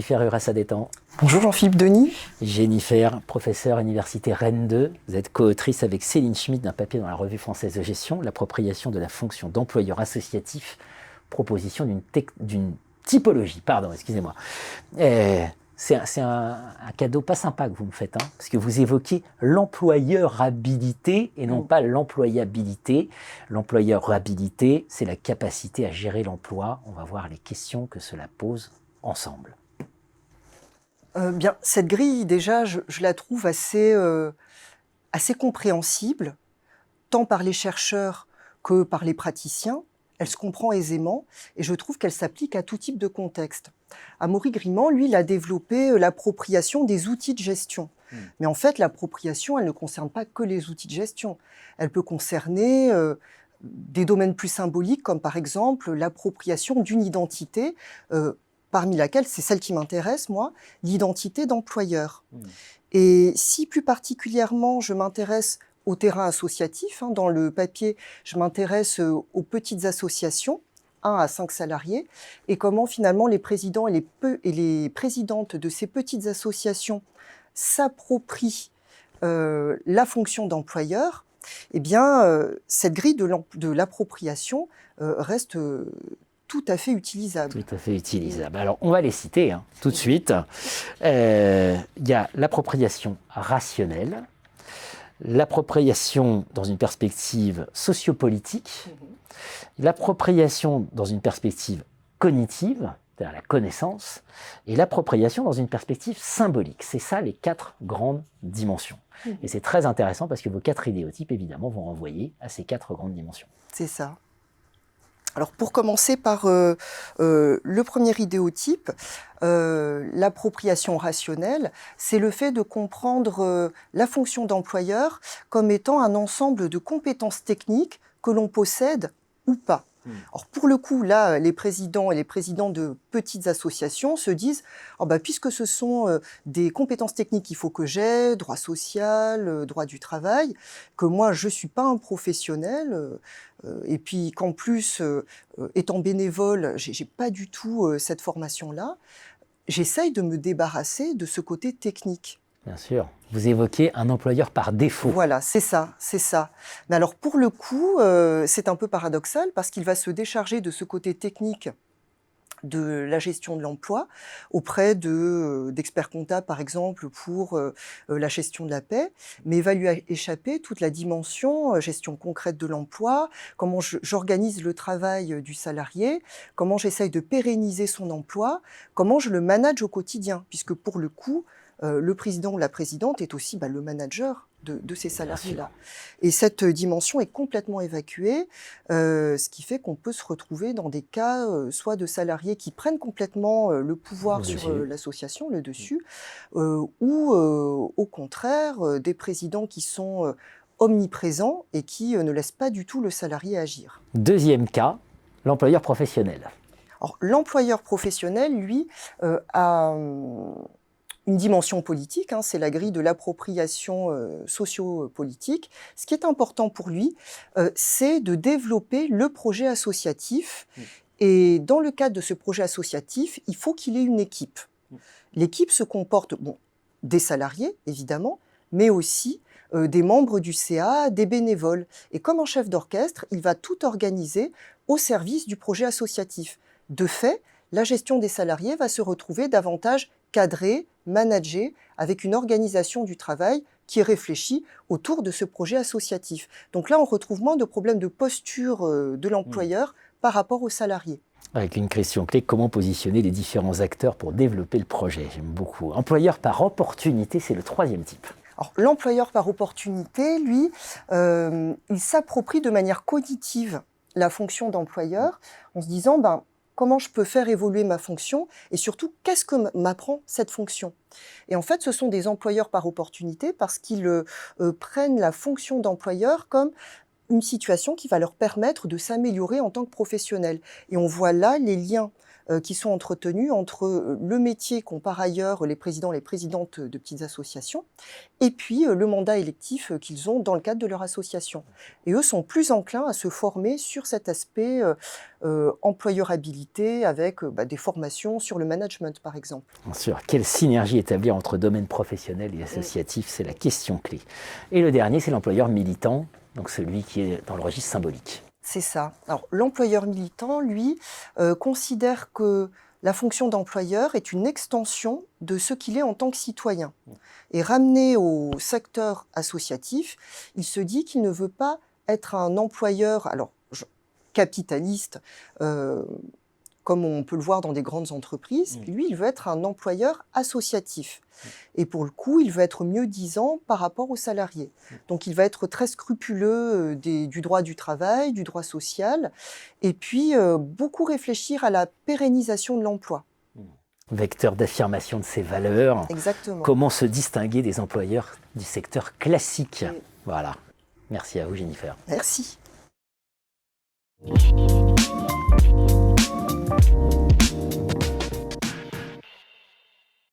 Jennifer Urassa-Détang. Bonjour Jean-Philippe Denis. Jennifer, professeure à l'Université Rennes 2. Vous êtes co-autrice avec Céline Schmitt d'un papier dans la Revue française de gestion, l'appropriation de la fonction d'employeur associatif, proposition d'une typologie. Pardon, excusez-moi. C'est un cadeau pas sympa que vous me faites, hein, parce que vous évoquez l'employeurabilité et non pas l'employabilité. L'employeurabilité, c'est la capacité à gérer l'emploi. On va voir les questions que cela pose ensemble. Bien, cette grille, déjà, je la trouve assez compréhensible, tant par les chercheurs que par les praticiens. Elle se comprend aisément et je trouve qu'elle s'applique à tout type de contexte. Amaury Grimand, lui, il a développé l'appropriation des outils de gestion. Mais en fait, l'appropriation, elle ne concerne pas que les outils de gestion. Elle peut concerner des domaines plus symboliques, comme par exemple l'appropriation d'une identité, parmi laquelle, c'est celle qui m'intéresse, moi, l'identité d'employeur. Et si plus particulièrement, je m'intéresse au terrain associatif, hein, dans le papier, je m'intéresse aux petites associations, 1 à 5 salariés, et comment finalement les présidents et les présidentes de ces petites associations s'approprient la fonction d'employeur, eh bien, cette grille de l'appropriation reste tout à fait utilisable. Tout à fait utilisable. Alors, on va les citer hein, tout de suite. Il y a l'appropriation rationnelle, l'appropriation dans une perspective sociopolitique, l'appropriation dans une perspective cognitive, c'est-à-dire la connaissance, et l'appropriation dans une perspective symbolique. C'est ça les 4 grandes dimensions. Et c'est très intéressant parce que vos 4 idéotypes, évidemment, vont renvoyer à ces 4 grandes dimensions. C'est ça. Alors pour commencer par le premier idéotype, l'appropriation rationnelle, c'est le fait de comprendre la fonction d'employeur comme étant un ensemble de compétences techniques que l'on possède ou pas. Alors pour le coup, là, les présidents et les présidents de petites associations se disent oh bah, puisque ce sont des compétences techniques qu'il faut que j'ai, droit social, droit du travail, que moi je ne suis pas un professionnel, et puis qu'en plus, étant bénévole, j'ai pas du tout cette formation-là, j'essaye de me débarrasser de ce côté technique. Bien sûr. Vous évoquez un employeur par défaut. Voilà, c'est ça, c'est ça. Mais alors pour le coup, c'est un peu paradoxal parce qu'il va se décharger de ce côté technique de la gestion de l'emploi auprès d'experts comptables, par exemple, pour la gestion de la paie, mais il va lui échapper toute la dimension gestion concrète de l'emploi, comment j'organise le travail du salarié, comment j'essaye de pérenniser son emploi, comment je le manage au quotidien, puisque pour le coup, le président ou la présidente est aussi le manager de ces salariés-là. Et cette dimension est complètement évacuée, ce qui fait qu'on peut se retrouver dans des cas soit de salariés qui prennent complètement le pouvoir sur l'association, le dessus, ou au contraire des présidents qui sont omniprésents et qui ne laissent pas du tout le salarié agir. Deuxième cas, l'employeur professionnel. Alors, l'employeur professionnel, lui, a une dimension politique, hein, c'est la grille de l'appropriation socio-politique. Ce qui est important pour lui, c'est de développer le projet associatif. Et dans le cadre de ce projet associatif, il faut qu'il ait une équipe. L'équipe se comporte, des salariés, évidemment, mais aussi des membres du CA, des bénévoles. Et comme un chef d'orchestre, il va tout organiser au service du projet associatif. De fait, la gestion des salariés va se retrouver davantage cadrée, managée, avec une organisation du travail qui est réfléchie autour de ce projet associatif. Donc là, on retrouve moins de problèmes de posture de l'employeur par rapport aux salariés. Avec une question clé, comment positionner les différents acteurs pour développer le projet? J'aime beaucoup. Employeur par opportunité, c'est le 3e type. Alors, l'employeur par opportunité, lui, il s'approprie de manière cognitive la fonction d'employeur en se disant comment je peux faire évoluer ma fonction et surtout, qu'est-ce que m'apprend cette fonction? Et en fait, ce sont des employeurs par opportunité parce qu'ils prennent la fonction d'employeur comme une situation qui va leur permettre de s'améliorer en tant que professionnels. Et on voit là les liens qui sont entretenus entre le métier qu'ont par ailleurs les présidents et les présidentes de petites associations, et puis le mandat électif qu'ils ont dans le cadre de leur association. Et eux sont plus enclins à se former sur cet aspect employeurabilité avec des formations sur le management, par exemple. Bien sûr, quelle synergie établir entre domaine professionnel et associatif, c'est la question clé. Et le dernier, c'est l'employeur militant, donc celui qui est dans le registre symbolique. C'est ça. Alors, l'employeur militant, lui, considère que la fonction d'employeur est une extension de ce qu'il est en tant que citoyen. Et ramené au secteur associatif, il se dit qu'il ne veut pas être un employeur, alors capitaliste, comme on peut le voir dans des grandes entreprises. Lui, il veut être un employeur associatif. Et pour le coup, il veut être mieux-disant par rapport aux salariés. Donc, il va être très scrupuleux du droit du travail, du droit social, et puis beaucoup réfléchir à la pérennisation de l'emploi. Vecteur d'affirmation de ses valeurs. Exactement. Comment se distinguer des employeurs du secteur classique. Voilà. Merci à vous, Jennifer. Merci.